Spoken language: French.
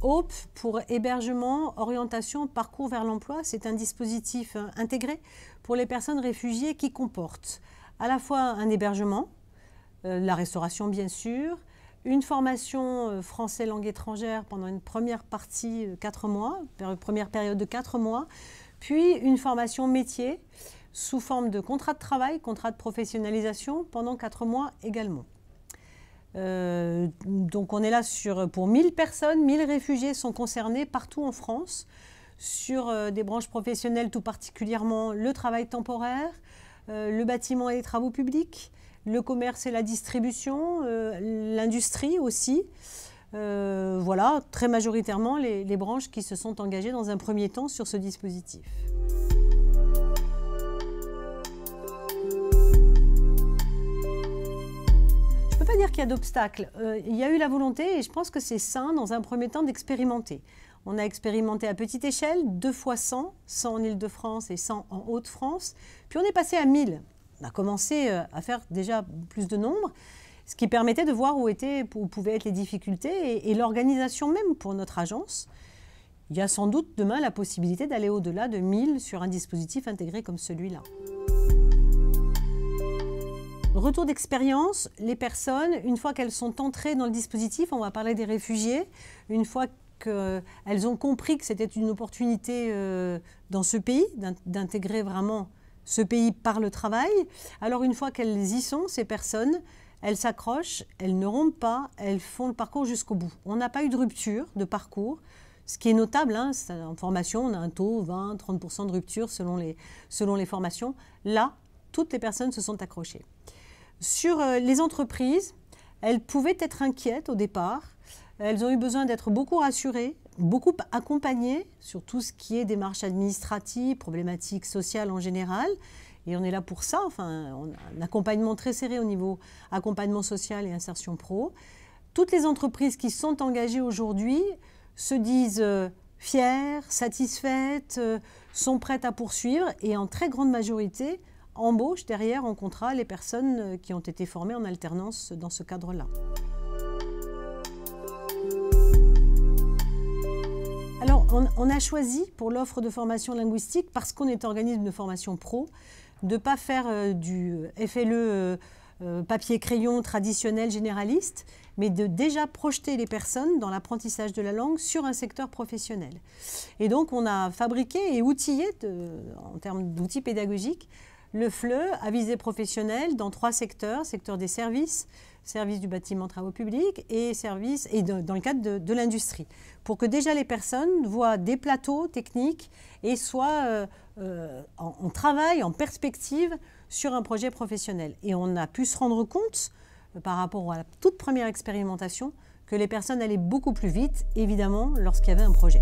HOPE pour hébergement, orientation, parcours vers l'emploi. C'est un dispositif intégré pour les personnes réfugiées qui comporte à la fois un hébergement, la restauration bien sûr, une formation français langue étrangère pendant une première partie 4 mois, première période de 4 mois, puis une formation métier sous forme de contrat de travail, contrat de professionnalisation pendant 4 mois également. Donc on est là pour 1000 personnes, 1000 réfugiés sont concernés partout en France sur des branches professionnelles, tout particulièrement le travail temporaire, le bâtiment et les travaux publics, le commerce et la distribution, l'industrie aussi. Voilà, très majoritairement les branches qui se sont engagées dans un premier temps sur ce dispositif. Je ne peux pas dire qu'il y a d'obstacles. Il y a eu la volonté, et je pense que c'est sain dans un premier temps d'expérimenter. On a expérimenté à petite échelle, 2 fois 100 en Île-de-France et 100 en Hauts-de-France, puis on est passé à 1000. On a commencé à faire déjà plus de nombre, ce qui permettait de voir où pouvaient être les difficultés et l'organisation même pour notre agence. Il y a sans doute demain la possibilité d'aller au-delà de 1000 sur un dispositif intégré comme celui-là. Retour d'expérience, les personnes, une fois qu'elles sont entrées dans le dispositif, on va parler des réfugiés, une fois qu'elles ont compris que c'était une opportunité dans ce pays, d'intégrer vraiment ce pays par le travail, alors une fois qu'elles y sont, ces personnes, elles s'accrochent, elles ne rompent pas, elles font le parcours jusqu'au bout. On n'a pas eu de rupture de parcours, ce qui est notable, hein, en formation, on a un taux 20-30% de rupture selon les formations. Là, toutes les personnes se sont accrochées. Sur les entreprises, elles pouvaient être inquiètes au départ. Elles ont eu besoin d'être beaucoup rassurées, beaucoup accompagnées sur tout ce qui est démarches administratives, problématiques sociales en général. Et on est là pour ça. Enfin, on a un accompagnement très serré au niveau accompagnement social et insertion pro. Toutes les entreprises qui sont engagées aujourd'hui se disent fières, satisfaites, sont prêtes à poursuivre et en très grande majorité embauchent derrière en contrat les personnes qui ont été formées en alternance dans ce cadre-là. Alors, on a choisi pour l'offre de formation linguistique, parce qu'on est organisme de formation pro, de ne pas faire du FLE papier-crayon traditionnel généraliste, mais de déjà projeter les personnes dans l'apprentissage de la langue sur un secteur professionnel. Et donc, on a fabriqué et outillé, en termes d'outils pédagogiques, le FLE à visée professionnelle dans 3 secteurs, secteur des services, service du bâtiment travaux publics et dans le cadre de l'industrie, pour que déjà les personnes voient des plateaux techniques et soient en travail, en perspective sur un projet professionnel. Et on a pu se rendre compte, par rapport à la toute première expérimentation, que les personnes allaient beaucoup plus vite, évidemment, lorsqu'il y avait un projet.